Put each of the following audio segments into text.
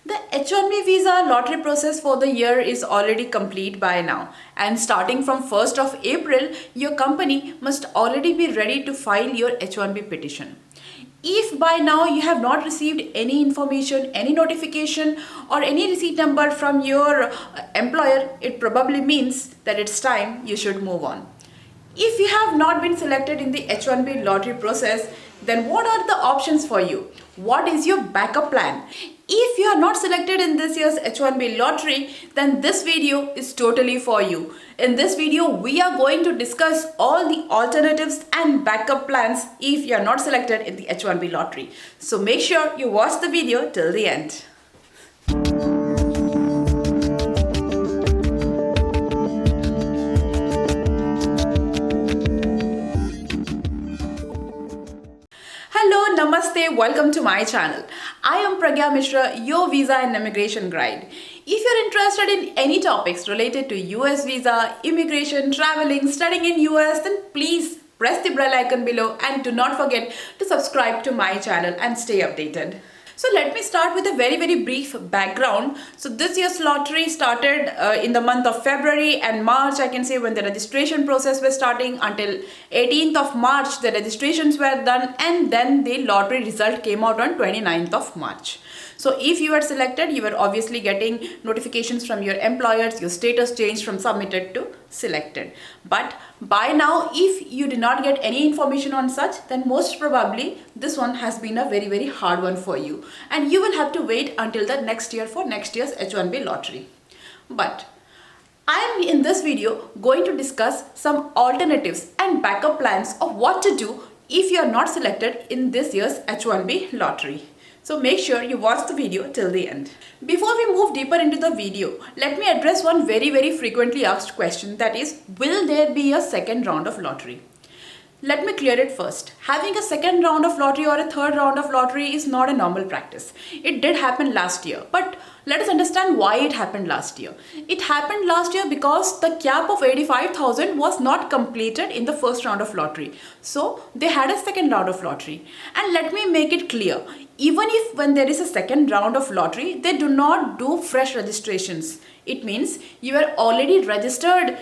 The H1B visa lottery process for the year is already complete by now, and starting from 1st of April, your company must already be ready to file your H1B petition. If by now you have not received any information, any notification or any receipt number from your employer, it probably means that it's time you should move on. If you have not been selected in the H1B lottery process, then what are the options for you? What is your backup plan? If you are not selected in this year's H1B lottery, then this video is totally for you. In this video, we are going to discuss all the alternatives and backup plans if you are not selected in the H1B lottery. So make sure you watch the video till the end. Hello, Namaste, welcome to my channel. I am Pragnya Mishra, your visa and immigration guide. If you're interested in any topics related to US visa, immigration, traveling, studying in US, then please press the bell icon below and do not forget to subscribe to my channel and stay updated. So let me start with a very brief background. So this year's lottery started in the month of February and March, I can say, when the registration process was starting. Until 18th of March, the registrations were done, and then the lottery result came out on 29th of March. So if you were selected, you were obviously getting notifications from your employers, your status changed from submitted to selected. But by now, if you did not get any information on such, then most probably this one has been a very hard one for you. And you will have to wait until the next year for next year's H1B lottery. But I am in this video going to discuss some alternatives and backup plans of what to do if you are not selected in this year's H1B lottery. So make sure you watch the video till the end. Before we move deeper into the video, let me address one very frequently asked question, that is, will there be a second round of lottery? Let me clear it first. Having a second round of lottery or a third round of lottery is not a normal practice. It did happen last year, but let us understand why it happened last year. It happened last year because the cap of 85,000 was not completed in the first round of lottery. So they had a second round of lottery. And let me make it clear, even if when there is a second round of lottery, they do not do fresh registrations. It means you were already registered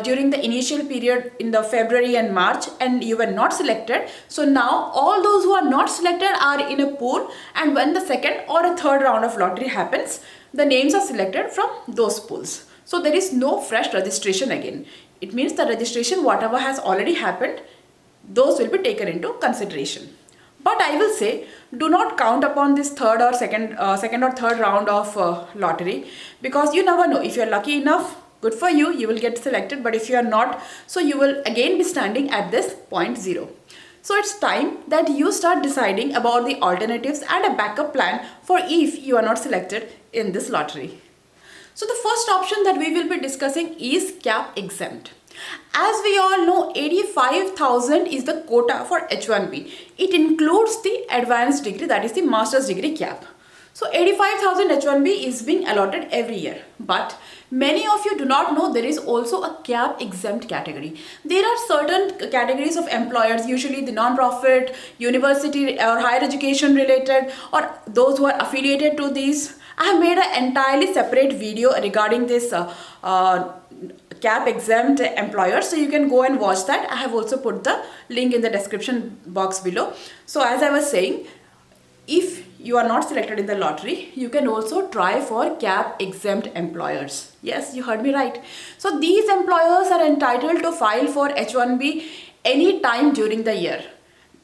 during the initial period in the February and March, and you were not selected. So now all those who are not selected are in a pool, and when the second or a third round of lottery happens, the names are selected from those pools. So there is no fresh registration again. It means the registration, whatever has already happened, those will be taken into consideration. But I will say, do not count upon this second or third round of lottery, because you never know. If you are lucky enough, good for you, you will get selected. But if you are not, so you will again be standing at this point 0. So it's time that you start deciding about the alternatives and a backup plan for if you are not selected in this lottery. So the first option that we will be discussing is cap exempt. As we all know, 85,000 is the quota for H1B. It includes the advanced degree, that is the master's degree cap. So 85,000 H1B is being allotted every year. But many of you do not know there is also a cap exempt category. There are certain categories of employers, usually the non-profit, university or higher education related, or those who are affiliated to these. I have made an entirely separate video regarding this cap exempt employers, so you can go and watch that. I have also put the link in the description box below. So as I was saying, if you are not selected in the lottery, you can also try for cap exempt employers. Yes, you heard me right. So these employers are entitled to file for H1B any time during the year.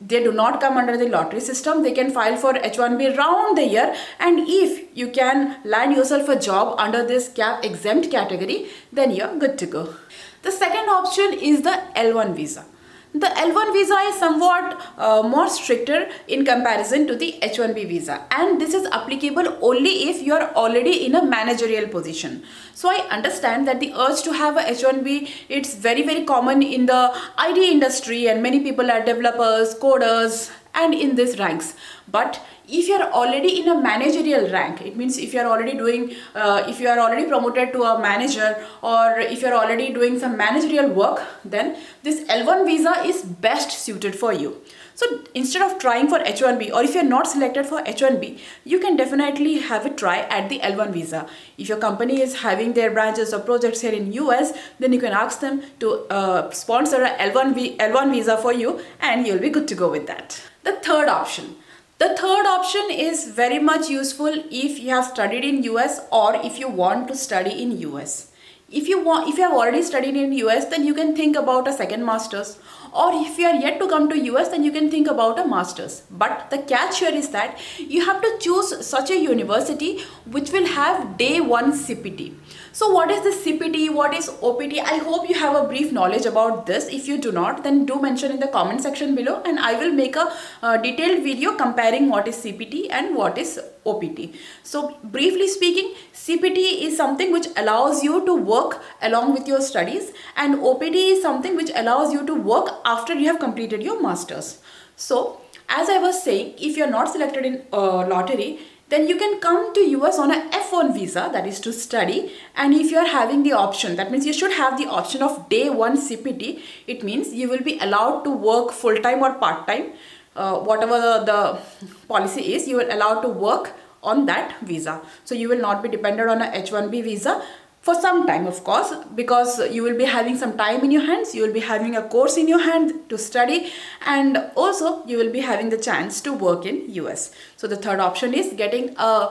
They do not come under the lottery system. They can file for H1B round the year, and if you can land yourself a job under this cap exempt category, then you're good to go. The second option is the L1 visa. The L1 visa is somewhat more stricter in comparison to the H1B visa, and this is applicable only if you are already in a managerial position. So I understand that the urge to have a H1B, it's very common in the IT industry, and many people are developers, coders, and in these ranks. But if you are already in a managerial rank, it means if you are already doing, if you are already promoted to a manager, or if you are already doing some managerial work, then this L1 visa is best suited for you. So instead of trying for H1B, or if you're not selected for H1B, you can definitely have a try at the L1 visa. If your company is having their branches or projects here in US, then you can ask them to sponsor a L1 visa for you, and you'll be good to go with that. The third option. The third option is very much useful if you have studied in US or if you want to study in US. If you have already studied in US, then you can think about a second master's, or if you are yet to come to US, then you can think about a master's. But the catch here is that you have to choose such a university which will have day one CPT. So what is the CPT? What is OPT? I hope you have a brief knowledge about this. If you do not, then do mention in the comment section below, and I will make a detailed video comparing what is CPT and what is OPT. So briefly speaking, CPT is something which allows you to work along with your studies, and OPT is something which allows you to work after you have completed your masters. So as I was saying, if you are not selected in lottery, then you can come to US on a F1 visa, that is to study. And if you are having the option, that means you should have the option of day one CPT. It means you will be allowed to work full-time or part-time, whatever the policy is, you will allowed to work on that visa. So you will not be dependent on a H1B visa for some time, of course, because you will be having some time in your hands, you will be having a course in your hand to study, and also you will be having the chance to work in US. So the third option is getting a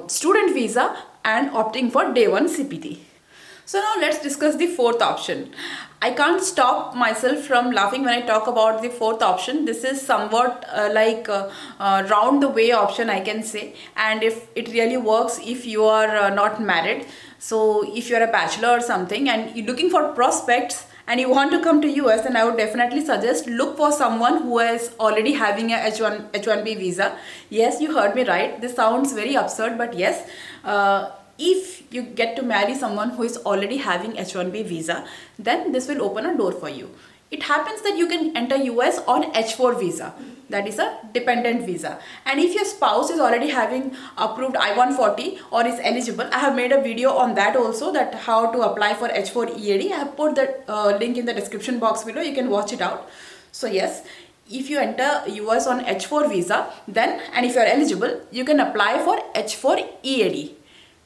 student visa and opting for day one CPT. So now let's discuss the fourth option. I can't stop myself from laughing when I talk about the fourth option. This is somewhat like round the way option, I can say, and if it really works if you are not married. So if you're a bachelor or something and you're looking for prospects and you want to come to US, then I would definitely suggest look for someone who is already having a H1B visa. Yes, you heard me right. This sounds very absurd, but yes, if you get to marry someone who is already having H1B visa, then this will open a door for you. It happens that you can enter US on H4 visa, that is a dependent visa. And if your spouse is already having approved I-140 or is eligible, I have made a video on that also, that how to apply for H4 EAD. I have put the link in the description box below, you can watch it out. So yes, if you enter US on H4 visa, then, and if you are eligible, you can apply for H4 EAD.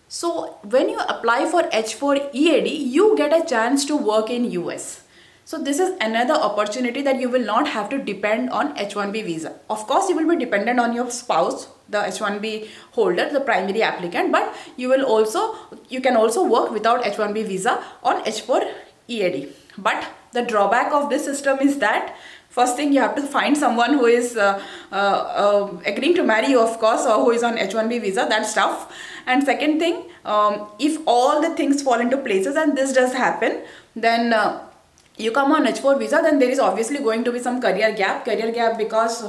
So when you apply for H4 EAD, you get a chance to work in US. So this is another opportunity that you will not have to depend on H1B visa. Of course, you will be dependent on your spouse, the H1B holder, the primary applicant, but you can also work without H1B visa on H4 EAD. But the drawback of this system is that first thing, you have to find someone who is agreeing to marry you, of course, or who is on H1B visa. That's tough. And second thing, if all the things fall into places and this does happen, then you come on H4 visa, then there is obviously going to be some career gap because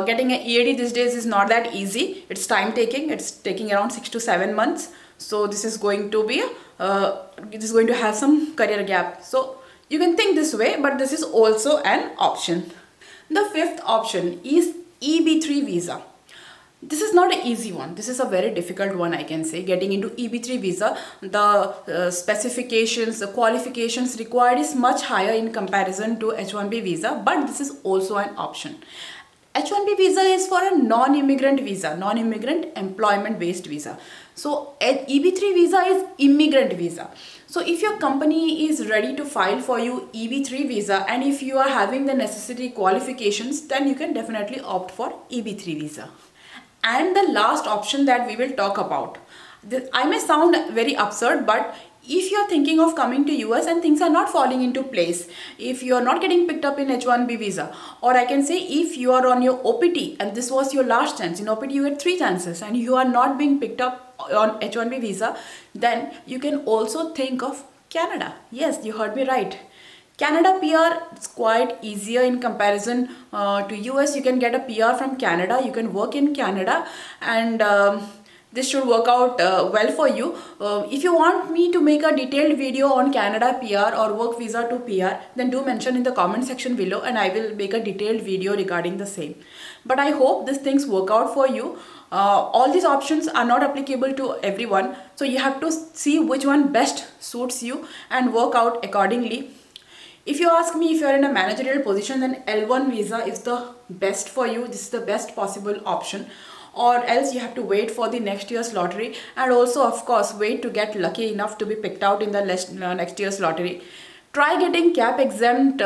getting an EAD these days is not that easy. It's time taking. It's taking around 6 to 7 months. So this is going to be have some career gap. So you can think this way, but this is also an option. The fifth option is EB3 visa. This is not an easy one. This is a very difficult one, I can say. Getting into EB3 visa, the specifications, the qualifications required is much higher in comparison to H1B visa, but this is also an option. H1B visa is for a non-immigrant visa, non-immigrant employment-based visa. So EB3 visa is immigrant visa. So if your company is ready to file for you EB3 visa, and if you are having the necessary qualifications, then you can definitely opt for EB3 visa. And the last option that we will talk about, I may sound very absurd, but if you are thinking of coming to US and things are not falling into place, if you are not getting picked up in H1B visa, or I can say if you are on your OPT and this was your last chance, in OPT you get 3 chances and you are not being picked up on H1B visa, then you can also think of Canada. Yes, you heard me right. Canada PR is quite easier in comparison to US. You can get a PR from Canada, you can work in Canada, and this should work out well for you. If you want me to make a detailed video on Canada PR or work visa to PR, then do mention in the comment section below and I will make a detailed video regarding the same. But I hope these things work out for you. All these options are not applicable to everyone, so you have to see which one best suits you and work out accordingly. If you ask me, if you're in a managerial position, then L1 visa is the best for you. This is the best possible option. Or else you have to wait for the next year's lottery, and also of course wait to get lucky enough to be picked out in the next year's lottery. Try getting cap exempt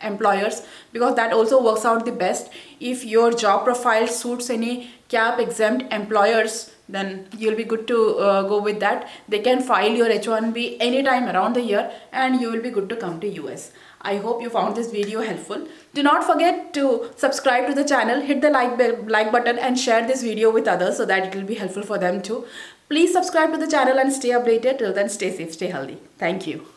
employers, because that also works out the best. If your job profile suits any cap exempt employers, then you'll be good to go with that. They can file your H1B anytime around the year, and you will be good to come to US. I hope you found this video helpful. Do not forget to subscribe to the channel, hit the like button and share this video with others so that it will be helpful for them too. Please subscribe to the channel and stay updated. Till then, stay safe, stay healthy. Thank you.